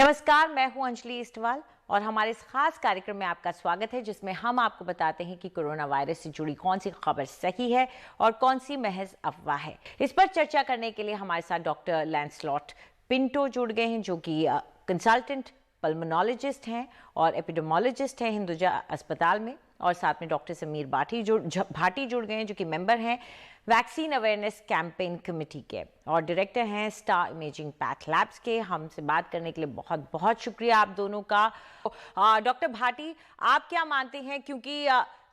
नमस्कार, मैं हूं अंजलि इस्टवाल और हमारे इस खास कार्यक्रम में आपका स्वागत है जिसमें हम आपको बताते हैं कि कोरोना वायरस से जुड़ी कौन सी खबर सही है और कौन सी महज अफवाह है। इस पर चर्चा करने के लिए हमारे साथ डॉक्टर लैंसलॉट पिंटो जुड़ गए हैं जो कि कंसल्टेंट पल्मोनोलॉजिस्ट हैं और एपिडेमोलॉजिस्ट हैं हिंदुजा अस्पताल में, और साथ में डॉक्टर समीर भाटी जुड़ गए हैं जो कि मेंबर हैं वैक्सीन अवेयरनेस कैंपेन कमेटी के और डायरेक्टर हैं स्टार इमेजिंग पैथ लैब्स के। हमसे बात करने के लिए बहुत बहुत शुक्रिया आप दोनों का। डॉक्टर भाटी, आप क्या मानते हैं, क्योंकि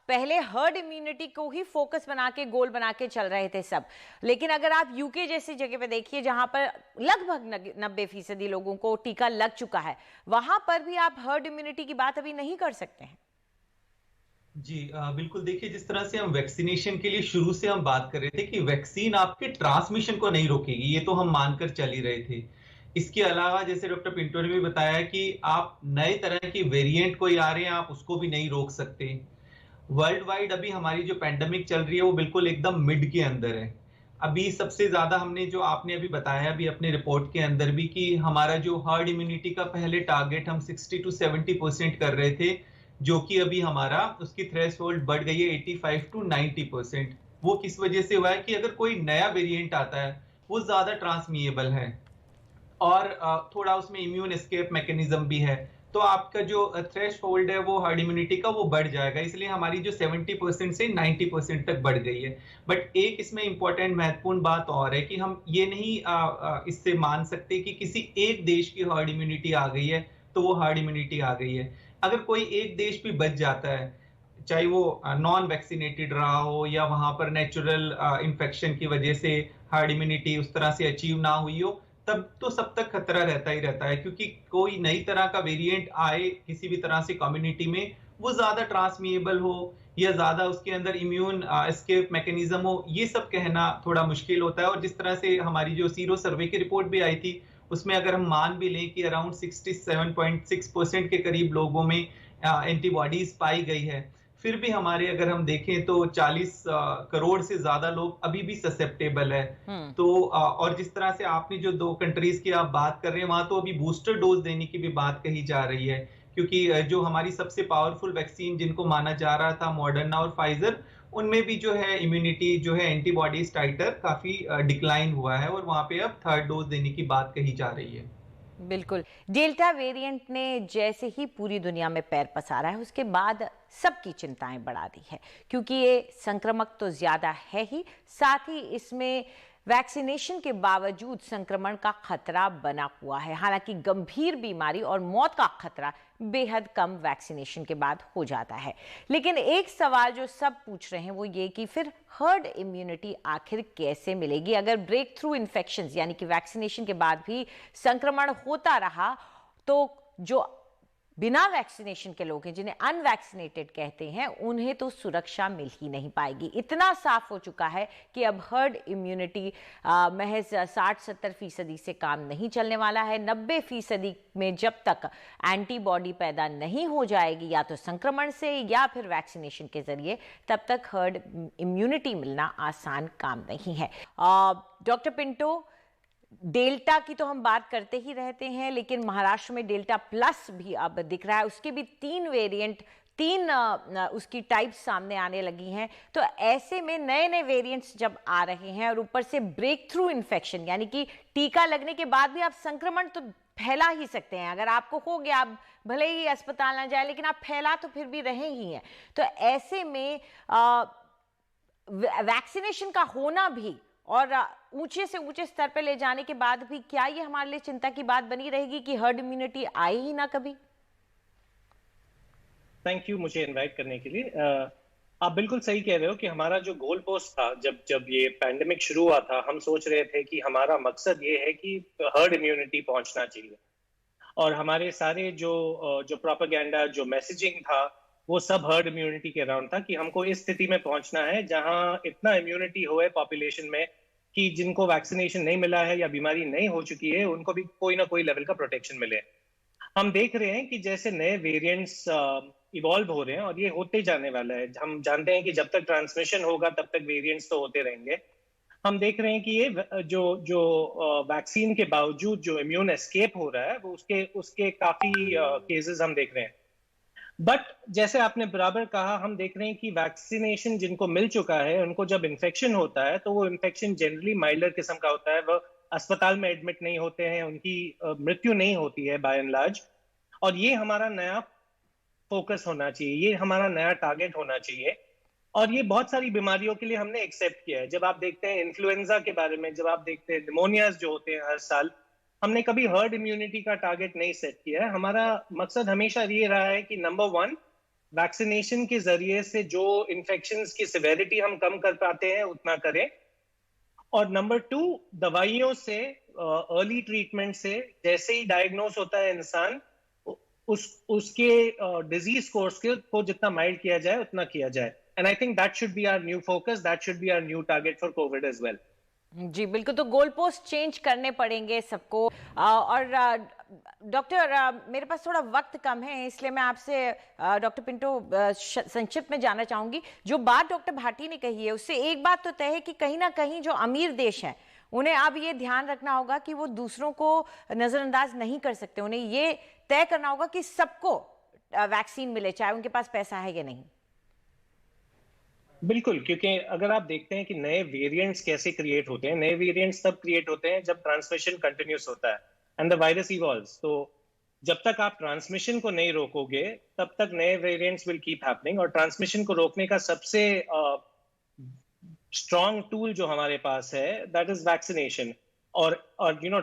पहले हर्ड इम्यूनिटी को ही फोकस बना के गोल बना के चल रहे थे सब, लेकिन अगर आप यूके जैसी जगह पे देखिए जहां पर लगभग 90% लोगों को टीका लग चुका है, वहां पर भी आप हर्ड इम्यूनिटी की बात अभी नहीं कर सकते हैं। जी बिल्कुल। देखिए, जिस तरह से हम वैक्सीनेशन के लिए शुरू से हम बात कर रहे थे कि वैक्सीन आपके ट्रांसमिशन को नहीं रोकेगी, ये तो हम मानकर चल ही रहे थे। इसके अलावा जैसे डॉक्टर पिंटो ने भी बताया कि आप नए तरह की वेरिएंट कोई आ रहे हैं, आप उसको भी नहीं रोक सकते। वर्ल्ड वाइड अभी हमारी जो पैंडेमिक चल रही है वो बिल्कुल एकदम मिड के अंदर है। अभी सबसे ज्यादा हमने जो आपने अभी बताया अभी अपने रिपोर्ट के अंदर भी कि हमारा जो हर्ड इम्यूनिटी का पहले टारगेट हम 60 to 70% कर रहे थे, जो कि अभी हमारा उसकी थ्रेशोल्ड बढ़ गई है 85 to 90%। वो किस वजह से हुआ है कि अगर कोई नया वेरिएंट आता है वो ज्यादा ट्रांसमिएबल है और थोड़ा उसमें इम्यून एस्केप मैकेनिज्म भी है, तो आपका जो थ्रेश होल्ड है वो हर्ड इम्यूनिटी का वो बढ़ जाएगा। इसलिए हमारी जो 70% से 90% तक बढ़ गई है। बट एक इसमें इंपॉर्टेंट महत्वपूर्ण बात और है कि हम ये नहीं इससे मान सकते कि किसी एक देश की हर्ड इम्यूनिटी आ गई है तो वो हर्ड इम्यूनिटी आ गई है। अगर कोई एक देश भी बच जाता है, चाहे वो नॉन वैक्सीनेटेड रहा हो या वहां पर नेचुरल इन्फेक्शन की वजह से हर्ड इम्यूनिटी उस तरह से अचीव ना हुई हो, तब तो सब तक खतरा रहता ही रहता है, क्योंकि कोई नई तरह का वेरिएंट आए किसी भी तरह से कम्युनिटी में, वो ज्यादा ट्रांसमिएबल हो या ज्यादा उसके अंदर इम्यून एस्केप मैकेनिज्म हो, ये सब कहना थोड़ा मुश्किल होता है। और जिस तरह से हमारी जो सीरो सर्वे की रिपोर्ट भी आई थी, उसमें अगर हम मान भी लें कि अराउंड 67.6% के करीब लोगों में एंटीबॉडीज पाई गई है, फिर भी हमारे अगर हम देखें तो 40 करोड़ से ज्यादा लोग अभी भी ससेप्टेबल है। तो और जिस तरह से आपने जो दो कंट्रीज की आप बात कर रहे हैं, वहां तो अभी बूस्टर डोज देने की भी बात कही जा रही है, क्योंकि जो हमारी सबसे पावरफुल वैक्सीन जिनको माना जा रहा था मॉडर्ना और फाइजर, उनमें भी जो है इम्यूनिटी जो है एंटीबॉडीज टाइटर काफी डिक्लाइन हुआ है और वहां पे अब थर्ड डोज देने की बात कही जा रही है। बिल्कुल। डेल्टा वेरिएंट ने जैसे ही पूरी दुनिया में पैर पसारा है उसके बाद सबकी चिंताएं बढ़ा दी है, क्योंकि ये संक्रमक तो ज्यादा है ही, साथ ही इसमें वैक्सीनेशन के बावजूद संक्रमण का खतरा बना हुआ है। हालांकि गंभीर बीमारी और मौत का खतरा बेहद कम वैक्सीनेशन के बाद हो जाता है। लेकिन एक सवाल जो सब पूछ रहे हैं वो ये कि फिर हर्ड इम्यूनिटी आखिर कैसे मिलेगी अगर ब्रेक थ्रू इन्फेक्शंस यानी कि वैक्सीनेशन के बाद भी संक्रमण होता रहा, तो जो बिना वैक्सीनेशन के लोग हैं जिन्हें अनवैक्सीनेटेड कहते हैं उन्हें तो सुरक्षा मिल ही नहीं पाएगी। इतना साफ हो चुका है कि अब हर्ड इम्यूनिटी महज 60-70% से काम नहीं चलने वाला है। 90% में जब तक एंटीबॉडी पैदा नहीं हो जाएगी या तो संक्रमण से या फिर वैक्सीनेशन के जरिए, तब तक हर्ड इम्यूनिटी मिलना आसान काम नहीं है। डॉक्टर पिंटो, डेल्टा की तो हम बात करते ही रहते हैं, लेकिन महाराष्ट्र में डेल्टा प्लस भी अब दिख रहा है। उसके भी 3 वेरिएंट, 3 उसकी टाइप्स सामने आने लगी हैं। तो ऐसे में नए नए वेरिएंट्स जब आ रहे हैं और ऊपर से ब्रेक थ्रू इन्फेक्शन यानी कि टीका लगने के बाद भी आप संक्रमण तो फैला ही सकते हैं। अगर आपको हो गया, आप भले ही अस्पताल ना जाए लेकिन आप फैला तो फिर भी रहे ही हैं। तो ऐसे में वैक्सीनेशन का होना भी और ऊंचे से ऊंचे स्तर पर ले जाने के बाद भी क्या ये हमारे लिए चिंता की बात बनी रहेगी कि हर्ड इम्यूनिटी आए ही ना कभी? थैंक यू मुझे इनवाइट करने के लिए। आप बिल्कुल सही कह रहे हो कि हमारा जो गोल पोस्ट था जब जब ये पैंडेमिक शुरू हुआ था, हम सोच रहे थे कि हमारा मकसद ये है कि हर्ड इम्यूनिटी पहुंचना चाहिए, और हमारे सारे जो जो प्रोपेगेंडा, जो मैसेजिंग था, वो सब हर्ड इम्यूनिटी के अराउंड था कि हमको इस स्थिति में पहुंचना है जहां इतना इम्यूनिटी होए पॉपुलेशन में कि जिनको वैक्सीनेशन नहीं मिला है या बीमारी नहीं हो चुकी है उनको भी कोई ना कोई लेवल का प्रोटेक्शन मिले। हम देख रहे हैं कि जैसे नए वेरिएंट्स इवॉल्व हो रहे हैं और ये होते जाने वाला है। हम जानते हैं कि जब तक ट्रांसमिशन होगा तब तक वेरिएंट्स तो होते रहेंगे। हम देख रहे हैं कि ये जो जो वैक्सीन के बावजूद जो इम्यून एस्केप हो रहा है वो उसके उसके काफी केसेस हम देख रहे हैं। बट जैसे आपने बराबर कहा, हम देख रहे हैं कि वैक्सीनेशन जिनको मिल चुका है उनको जब इन्फेक्शन होता है तो वो इन्फेक्शन जनरली माइल्डर किस्म का होता है, वो अस्पताल में एडमिट नहीं होते हैं, उनकी मृत्यु नहीं होती है बाय एंड लार्ज। और ये हमारा नया फोकस होना चाहिए, ये हमारा नया टारगेट होना चाहिए। और ये बहुत सारी बीमारियों के लिए हमने एक्सेप्ट किया है। जब आप देखते हैं इन्फ्लुएंजा के बारे में, जब आप देखते हैं निमोनियाज जो होते हैं हर साल, हमने कभी हर्ड इम्यूनिटी का टारगेट नहीं सेट किया है। हमारा मकसद हमेशा ये रहा है कि नंबर वन, वैक्सीनेशन के जरिए से जो इन्फेक्शंस की सिवेरिटी हम कम कर पाते हैं उतना करें। और नंबर टू, दवाइयों से, अर्ली ट्रीटमेंट से, जैसे ही डायग्नोस होता है इंसान, उसके डिजीज कोर्स को जितना माइल्ड किया जाए उतना किया जाए। And I think that should be our new focus, that should be our new target for covid as well. जी बिल्कुल, तो गोल पोस्ट चेंज करने पड़ेंगे सबको। और डॉक्टर, मेरे पास थोड़ा वक्त कम है, इसलिए मैं आपसे डॉक्टर पिंटो संक्षिप्त में जानना चाहूंगी। जो बात डॉक्टर भाटी ने कही है उससे एक बात तो तय है कि कहीं ना कहीं जो अमीर देश हैं उन्हें अब ये ध्यान रखना होगा कि वो दूसरों को नजरअंदाज नहीं कर सकते। उन्हें ये तय करना होगा कि सबको वैक्सीन मिले, चाहे उनके पास पैसा है या नहीं। बिल्कुल, क्योंकि अगर आप देखते हैं कि नए वेरिएंट्स कैसे क्रिएट होते हैं, नए वेरिएंट्स तब क्रिएट होते हैं जब ट्रांसमिशन कंटिन्यूस होता है एंड द वायरस इवॉल्व्स। तो जब तक आप ट्रांसमिशन को नहीं रोकोगे तब तक नए वेरिएंट्स विल कीप हैपनिंग। और ट्रांसमिशन को रोकने का सबसे स्ट्रॉन्ग टूल जो हमारे पास है दैट इज वैक्सीनेशन। और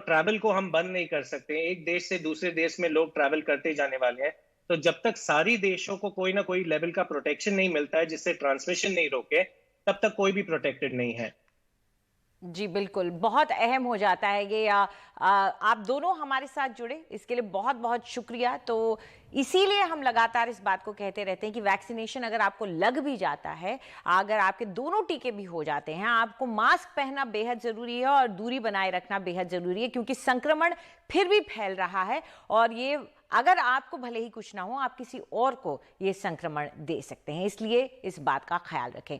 ट्रैवल को हम बंद नहीं कर सकते। एक देश से दूसरे देश में लोग ट्रैवल करते जाने वाले हैं, तो जब तक सारी देशों को कोई ना कोई लेवल का प्रोटेक्शन नहीं मिलता है जिससे ट्रांसमिशन नहीं रोके, तब तक कोई भी प्रोटेक्टेड नहीं है। जी बिल्कुल, बहुत अहम हो जाता है ये। आप दोनों हमारे साथ जुड़े इसके लिए बहुत बहुत शुक्रिया। तो इसीलिए हम लगातार इस बात को कहते रहते हैं कि वैक्सीनेशन अगर आपको लग भी जाता है, अगर आपके दोनों टीके भी हो जाते हैं, आपको मास्क पहनना बेहद ज़रूरी है और दूरी बनाए रखना बेहद ज़रूरी है, क्योंकि संक्रमण फिर भी फैल रहा है। और ये अगर आपको भले ही कुछ ना हो, आप किसी और को ये संक्रमण दे सकते हैं, इसलिए इस बात का ख्याल रखें।